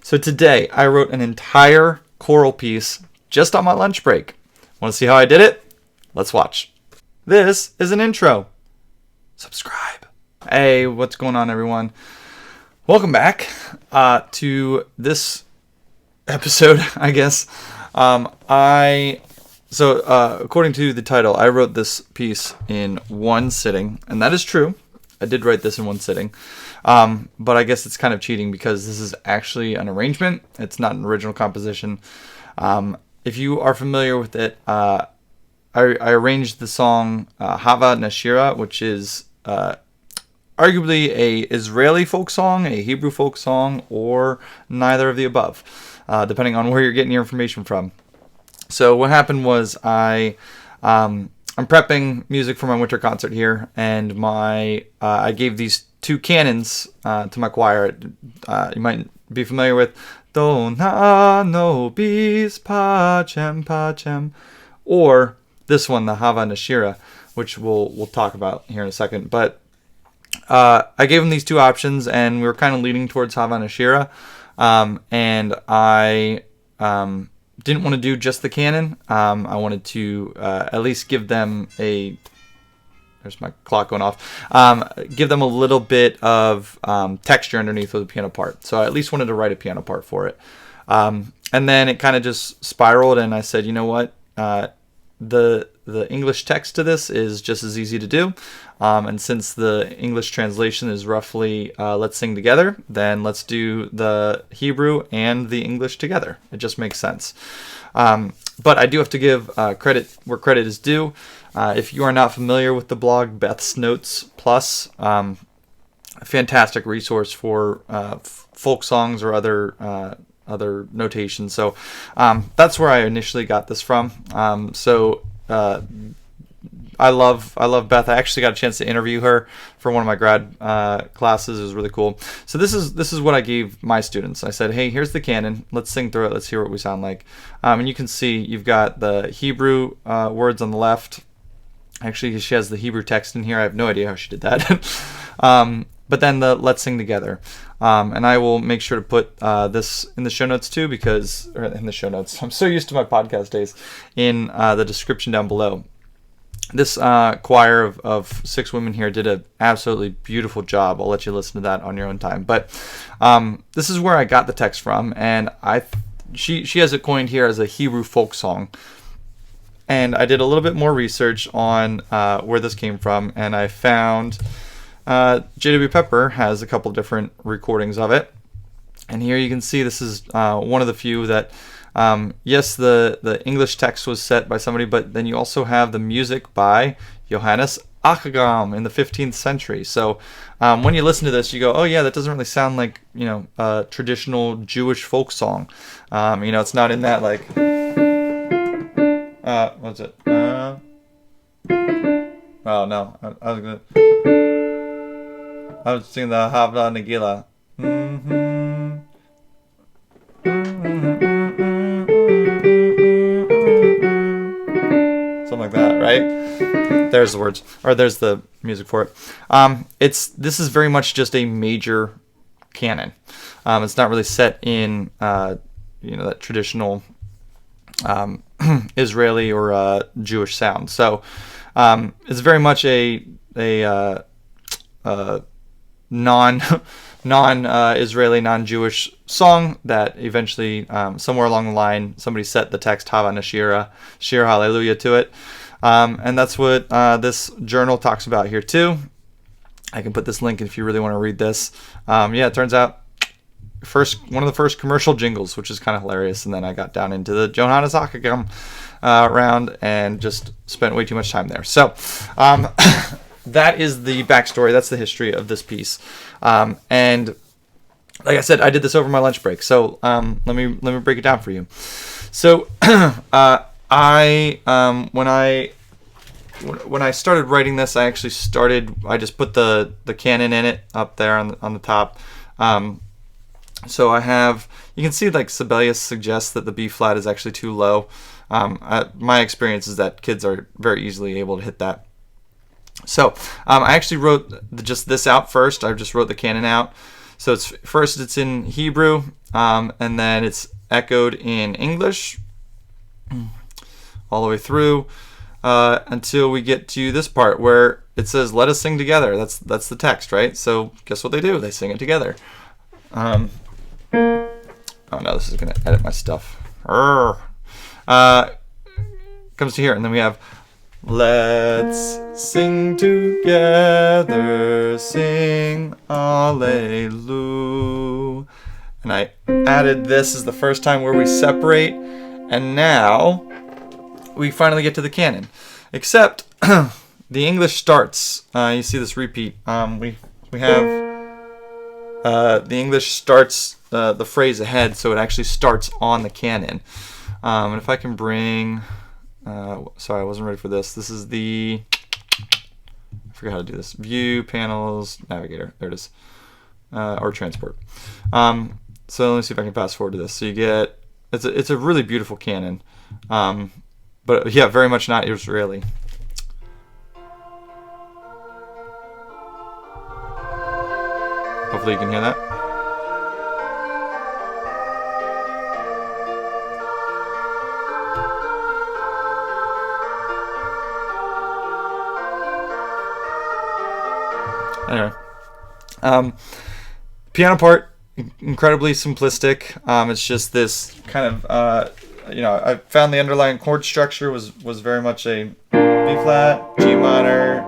So today I wrote an entire choral piece just on my lunch break. Want to see how I did it? Let's watch. This is an intro. Subscribe. Hey, what's going on, everyone? Welcome back to this episode, I guess. According to the title, I wrote this piece in one sitting, and that is true. I did write this in one sitting. But I guess it's kind of cheating because this is actually an arrangement. It's not an original composition. If you are familiar with it, I arranged the song Hava Nashira, which is arguably a Israeli folk song, a Hebrew folk song, or neither of the above, depending on where you're getting your information from. So what happened was I'm prepping music for my winter concert here, and I gave these two canons to my choir. You might be familiar with Dona Nobis Pacem Pacem, or this one, the Hava Nashira, which we'll talk about here in a second. But I gave them these two options, and we were kind of leaning towards Hava Nashira, and I didn't want to do just the canon. I wanted to at least give them there's my clock going off. Give them a little bit of texture underneath with the piano part. So I at least wanted to write a piano part for it. And then it kind of just spiraled, and I said, you know what? The English text to this is just as easy to do. And since the English translation is roughly let's sing together, then let's do the Hebrew and the English together. It just makes sense. But I do have to give credit where credit is due. If you are not familiar with the blog Beth's Notes Plus, a fantastic resource for folk songs or other notations. So that's where I initially got this from. I love Beth. I actually got a chance to interview her for one of my grad classes. It was really cool. So this is what I gave my students. I said, hey, here's the canon. Let's sing through it. Let's hear what we sound like. And you can see you've got the Hebrew words on the left. Actually, she has the Hebrew text in here. I have no idea how she did that. But then the Let's Sing Together. And I will make sure to put this in the show notes too, or in the show notes. I'm so used to my podcast days. In the description down below. This choir of 6 women here did an absolutely beautiful job. I'll let you listen to that on your own time. But this is where I got the text from, and she has it coined here as a Hebrew folk song. And I did a little bit more research on where this came from, and I found J.W. Pepper has a couple different recordings of it. And here you can see this is one of the few that, yes, the English text was set by somebody, but then you also have the music by Johannes Achagam in the 15th century. So when you listen to this, you go, oh yeah, that doesn't really sound like, a traditional Jewish folk song. It's not in that like... what's it? Oh no, I was singing the Havla Nagila. Something like that, right? There's the words, or there's the music for it. This is very much just a major canon. It's not really set in that traditional Israeli or Jewish sound. So it's very much a non-Israeli, non-Jewish song that eventually, somewhere along the line, somebody set the text Hava Nashira, Shir Hallelujah to it. And that's what this journal talks about here too. I can put this link if you really want to read this. It turns out one of the first commercial jingles, which is kind of hilarious. And then I got down into the Johannes Achagam round and just spent way too much time there. So that is the backstory. That's the history of this piece. And like I said, I did this over my lunch break. So let me break it down for you. So when I started writing this, I just put the canon in it up there on the top. So you can see like Sibelius suggests that the B flat is actually too low. My experience is that kids are very easily able to hit that. So I actually wrote just this out first. I just wrote the canon out. So it's in Hebrew. and then it's echoed in English all the way through until we get to this part where it says, "Let us sing together." That's the text, right? So guess what they do? They sing it together. Oh no, this is gonna edit my stuff. Comes to here, and then we have, "Let's sing together, sing Alleluia." And I added this as the first time where we separate, and now we finally get to the canon. Except the English starts. You see this repeat. We have the English starts the phrase ahead, so it actually starts on the canon. And if I can bring, sorry, I wasn't ready for this. This is the, I forgot how to do this. View, panels, navigator. There it is. Or transport. So let me see if I can fast forward to this. So you get, it's a really beautiful canon. But yeah, very much not Israeli. Hopefully you can hear that. Anyway, piano part, incredibly simplistic. It's just this kind of, I found the underlying chord structure was very much a B flat, G minor,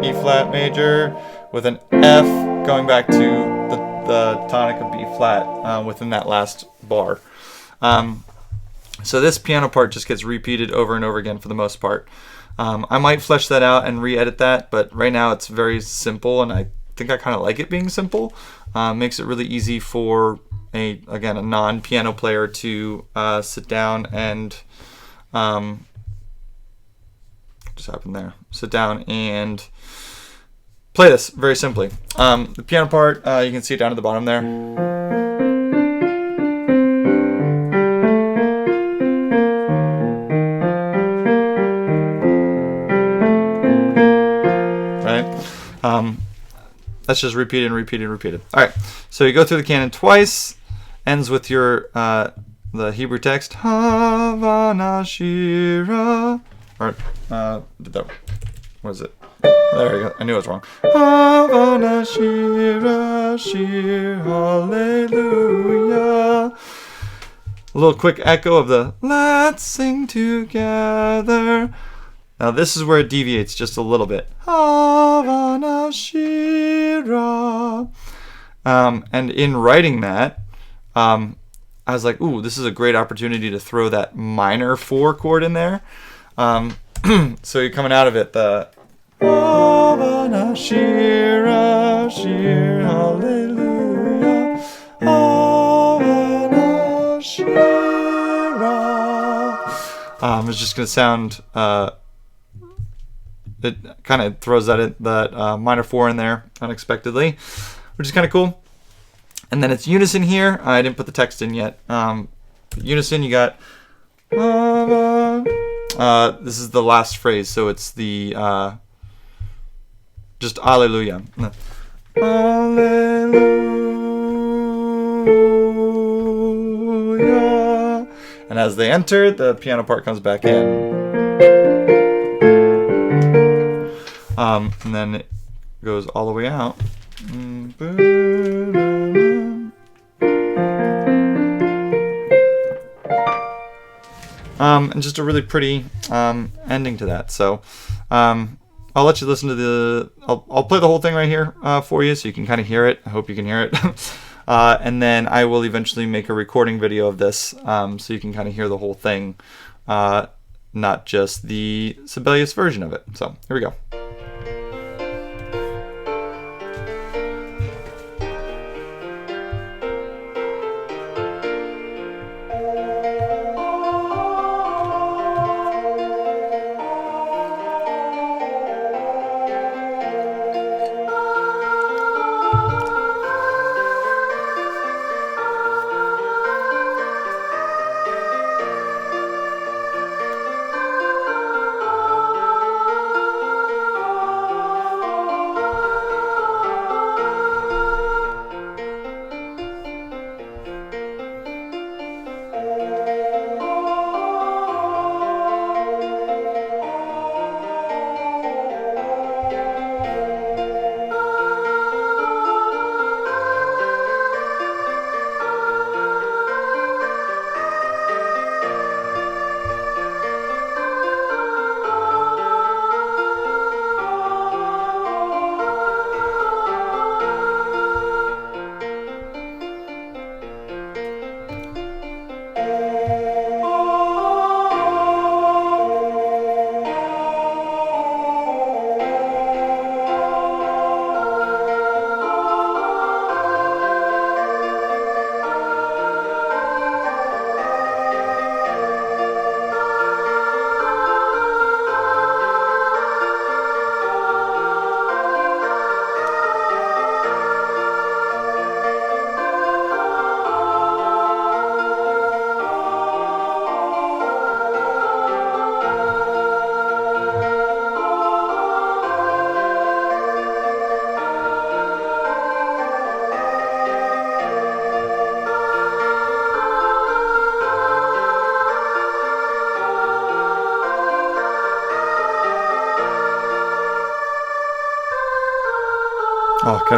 E flat major, with an F going back to the tonic of B flat within that last bar. So this piano part just gets repeated over and over again for the most part. I might flesh that out and re-edit that, but right now it's very simple, and I think I kind of like it being simple. Makes it really easy for a non-piano player to sit down and just happened there. Sit down and play this very simply. The piano part, you can see it down at the bottom there. That's just repeated and repeated and repeated. All right, so you go through the canon twice, ends with your the Hebrew text, Havana Shira, or what is it? There you go. I knew it was wrong. Havana Shira, Shir, Hallelujah. A little quick echo of the "Let's sing together." Now this is where it deviates just a little bit. Havana Shira. And in writing that, I was like, ooh, this is a great opportunity to throw that minor 4 chord in there. So you're coming out of it, the Havana Shira, Shir, Hallelujah. Havana Shira. It's just going to sound... it kind of throws that minor 4 in there unexpectedly, which is kind of cool. And then it's unison here. I didn't put the text in yet. Unison, you got this is the last phrase, so it's the just Alleluia. Alleluia. And as they enter, the piano part comes back in. And then it goes all the way out. And just a really pretty ending to that. So I'll let you listen to I'll play the whole thing right here for you so you can kind of hear it. I hope you can hear it. And then I will eventually make a recording video of this so you can kind of hear the whole thing, not just the Sibelius version of it. So here we go.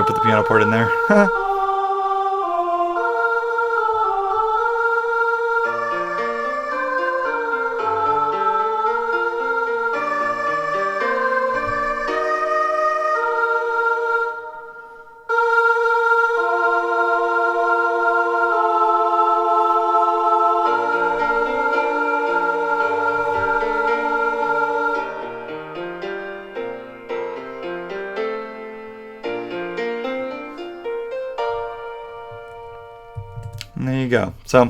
to put the piano part in there. And there you go. So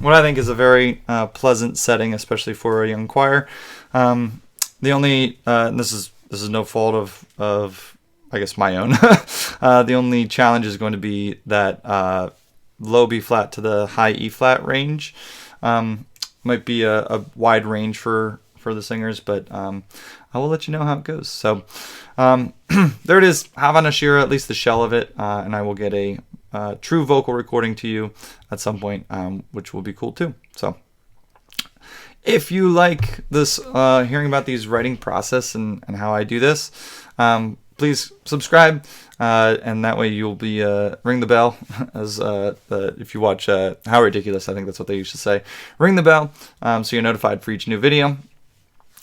what I think is a very pleasant setting, especially for a young choir. The only this is no fault of I guess my own. The only challenge is going to be that low B flat to the high E flat range. Might be a wide range for the singers, but I will let you know how it goes. So there it is. Havana Shira, at least the shell of it, and I will get a true vocal recording to you at some point, which will be cool too. So if you like this, hearing about these writing process and how I do this, please subscribe, and that way you'll be ring the bell as if you watch How Ridiculous, I think that's what they used to say. Ring the bell so you're notified for each new video.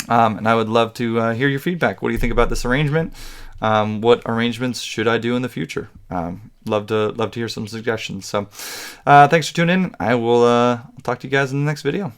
And I would love to hear your feedback. What do you think about this arrangement? What arrangements should I do in the future? Love to hear some suggestions. So thanks for tuning in. I will talk to you guys in the next video.